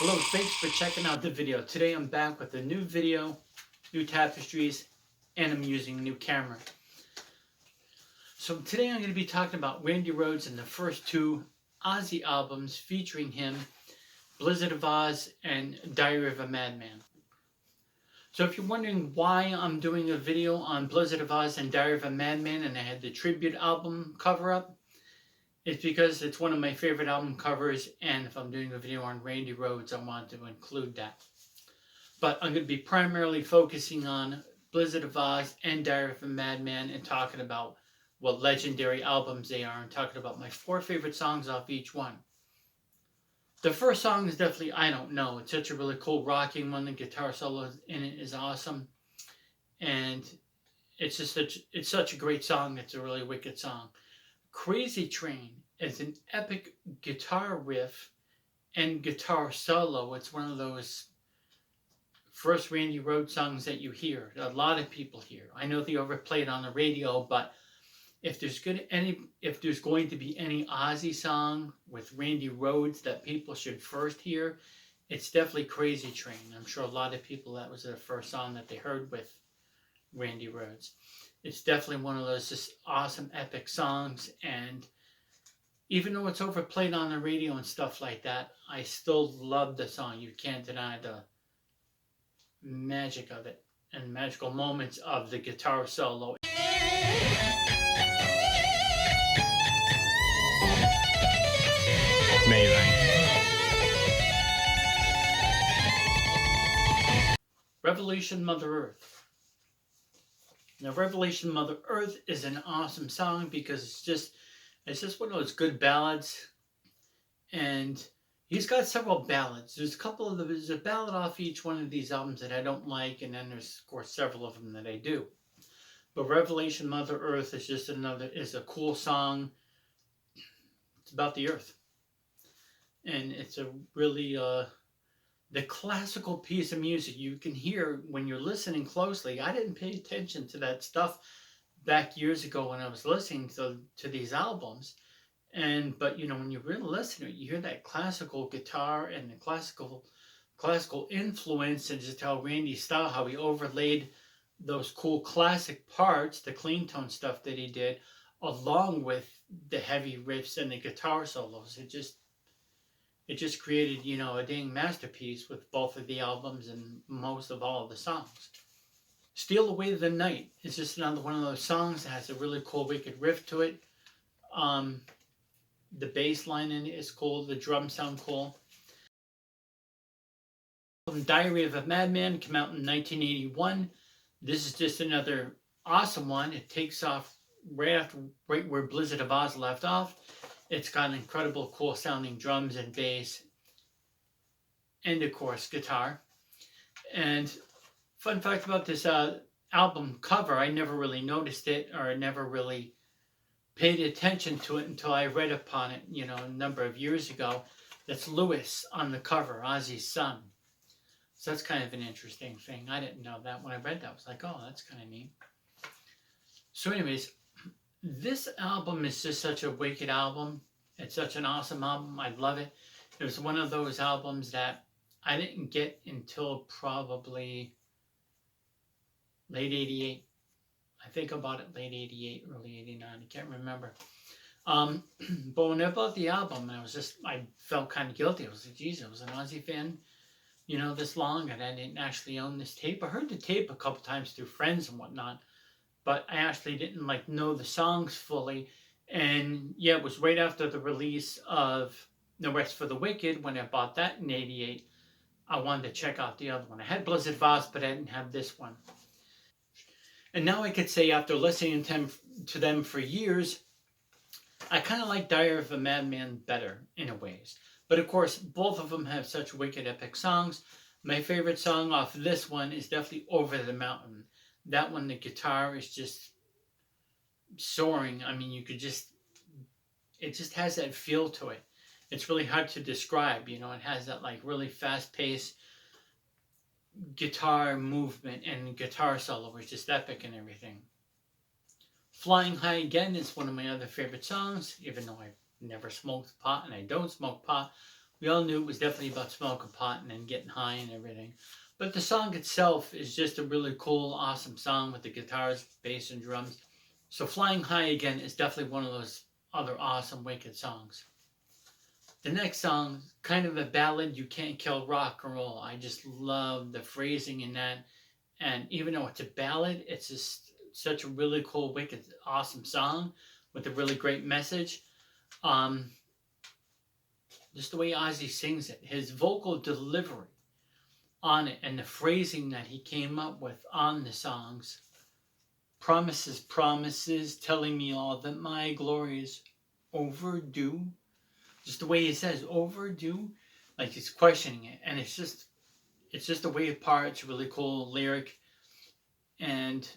Hello, thanks for checking out the video. Today I'm back with a new video, new tapestries, and I'm using a new camera. So today I'm going to be talking about Randy Rhoads and the first two Ozzy albums featuring him, Blizzard of Oz and Diary of a Madman. So if you're wondering why I'm doing a video on Blizzard of Oz and Diary of a Madman and I had the tribute album cover up, it's because it's one of my favorite album covers, and if I'm doing a video on Randy Rhoads, I want to include that. But I'm going to be primarily focusing on Blizzard of Oz and Diary of a Madman and talking about what legendary albums they are and talking about my four favorite songs off each one. The first song is definitely I Don't Know. It's such a really cool rocking one. The guitar solo in it is awesome. And it's just such a great song. It's a really wicked song. Crazy Train is an epic guitar riff and guitar solo. It's one of those first Randy Rhoads songs that you hear, a lot of people hear. I know they overplay it on the radio, but if there's going to be any Ozzy song with Randy Rhoads that people should first hear, it's definitely Crazy Train. I'm sure a lot of people, that was their first song that they heard with Randy Rhoads. It's definitely one of those just awesome epic songs, and even though it's overplayed on the radio and stuff like that, I still love the song. You can't deny the magic of it and magical moments of the guitar solo. Amazing. Revelation Mother Earth. Now, Revelation Mother Earth is an awesome song because it's just one of those good ballads, and he's got several ballads. There's a ballad off each one of these albums that I don't like, and then there's of course several of them that I do. But Revelation Mother Earth is a cool song. It's about the earth, and it's a really the classical piece of music you can hear when you're listening closely. I didn't pay attention to that stuff back years ago when I was listening to these albums. But when you really listen to it, you hear that classical guitar and the classical influence, and just how Randy's style, how he overlaid those cool classic parts, the clean tone stuff that he did, along with the heavy riffs and the guitar solos. It just created, a dang masterpiece with both of the albums and most of all of the songs. Steal Away the Night is just another one of those songs that has a really cool, wicked riff to it. The bass line in it is cool. The drums sound cool. Diary of a Madman came out in 1981. This is just another awesome one. It takes off right where Blizzard of Oz left off. It's got incredible, cool sounding drums and bass, and of course guitar. And fun fact about this album cover, I never really noticed it, or never really paid attention to it until I read upon it, a number of years ago. That's Louis on the cover, Ozzy's son. So that's kind of an interesting thing. I didn't know that. When I read that, I was like, oh, that's kind of neat. So anyways, this album is just such a wicked album. It's such an awesome album. I love it. It was one of those albums that I didn't get until probably late 88. I think I bought it late 88, early 89. I can't remember. But when I bought the album, I felt kind of guilty. I was like, geez, I was an Ozzy fan, this long, and I didn't actually own this tape. I heard the tape a couple times through friends and whatnot, but I actually didn't know the songs fully. And yeah, it was right after the release of No Rest for the Wicked when I bought that in 88. I wanted to check out the other one. I had Blizzard of Oz, but I didn't have this one. And now I could say, after listening to them for years, I kind of like Diary of a Madman better in a ways. But of course, both of them have such wicked epic songs. My favorite song off this one is definitely Over the Mountain. That one, the guitar is just soaring. I mean, it just has that feel to it. It's really hard to describe, it has that really fast-paced guitar movement, and guitar solo is just epic and everything. Flying High Again is one of my other favorite songs, even though I've never smoked pot and I don't smoke pot. we all knew it was definitely about smoking pot and then getting high and everything. But the song itself is just a really cool, awesome song with the guitars, bass, and drums. So Flying High Again is definitely one of those other awesome Wicked songs. The next song, kind of a ballad, You Can't Kill Rock and Roll. I just love the phrasing in that. And even though it's a ballad, it's just such a really cool, wicked, awesome song with a really great message. Just the way Ozzy sings it, his vocal delivery on it, and the phrasing that he came up with on the songs. Promises, promises, telling me all that my glory is overdue. Just the way he says overdue, like he's questioning it, and it's just a way apart. It's a really cool lyric, and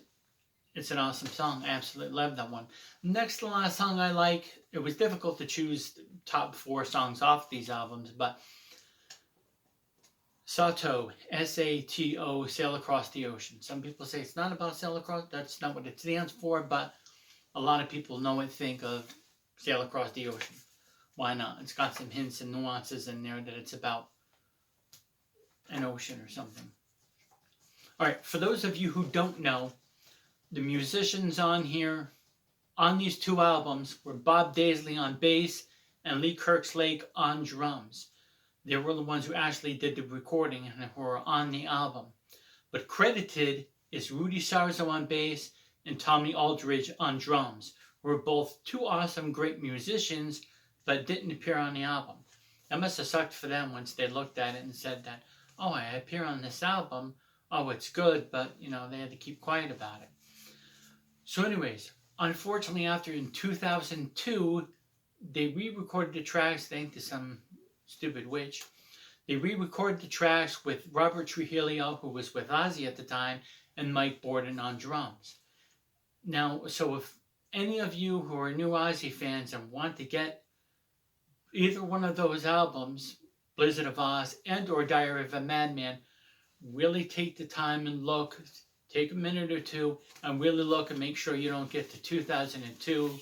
it's an awesome song. I absolutely love that one. Next to last song I like, it was difficult to choose top 4 songs off these albums, but Sato, S-A-T-O, Sail Across the Ocean. Some people say it's not about sail across, that's not what it stands for, but a lot of people know it, think of Sail Across the Ocean. Why not? It's got some hints and nuances in there that it's about an ocean or something. Alright, for those of you who don't know, the musicians on here, on these 2 albums, were Bob Daisley on bass and Lee Kerslake on drums. They were the ones who actually did the recording and who were on the album. But credited is Rudy Sarzo on bass and Tommy Aldridge on drums, who were both 2 awesome, great musicians, but didn't appear on the album. That must have sucked for them once they looked at it and said that, oh, I appear on this album, oh, it's good, but, they had to keep quiet about it. So anyways, unfortunately, after in 2002, they re-recorded the tracks, thanks to some stupid witch. They re-recorded the tracks with Robert Trujillo, who was with Ozzy at the time, and Mike Borden on drums. Now, so if any of you who are new Ozzy fans and want to get either one of those albums, Blizzard of Oz and or Diary of a Madman, really take the time and look. Take a minute or 2 and really look and make sure you don't get the 2002,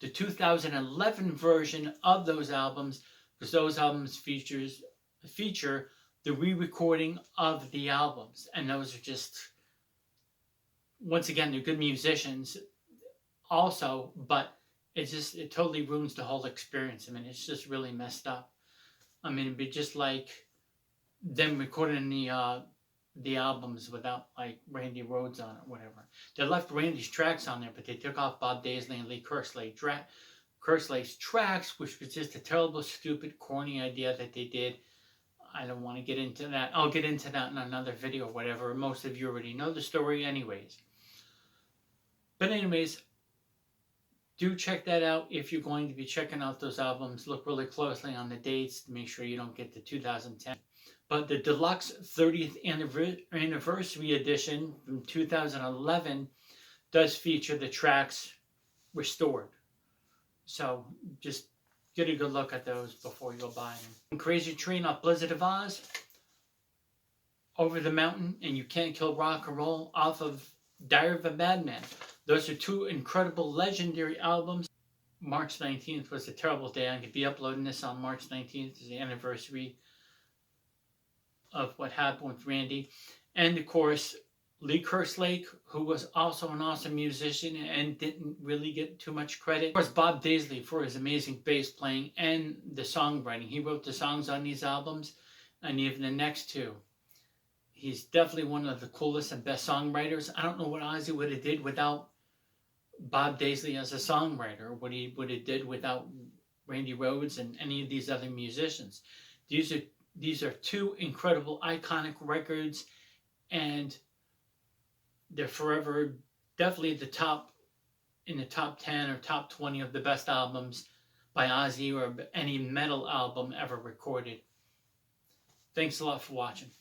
the 2011 version of those albums, because those albums feature the re-recording of the albums. And those are just, once again, they're good musicians also, but it totally ruins the whole experience. I mean, it's just really messed up. I mean, it'd be just like them recording the albums without like Randy Rhoads on it, whatever. They left Randy's tracks on there, but they took off Bob Daisley and Lee Kerslake's tracks, which was just a terrible, stupid, corny idea that they did. I don't want to get into that. I'll get into that in another video or whatever. Most of you already know the story anyways. But anyways, do check that out if you're going to be checking out those albums. Look really closely on the dates to make sure you don't get the 2010. But the deluxe 30th anniversary edition from 2011 does feature the tracks restored. So just get a good look at those before you go buy them. Crazy Train off Blizzard of Oz, Over the Mountain, and You Can't Kill Rock and Roll off of Diary of a Madman. Those are 2 incredible, legendary albums. March 19th was a terrible day. I'm going to be uploading this on March 19th as the anniversary of what happened with Randy. And of course, Lee Kerslake, who was also an awesome musician and didn't really get too much credit. Of course, Bob Daisley for his amazing bass playing and the songwriting. He wrote the songs on these albums and even the next 2. He's definitely one of the coolest and best songwriters. I don't know what Ozzy would have did without Bob Daisley as a songwriter, what he would have did without Randy Rhoads and any of these other musicians. These are 2 incredible, iconic records, and they're forever definitely in the top 10 or top 20 of the best albums by Ozzy or any metal album ever recorded. Thanks a lot for watching.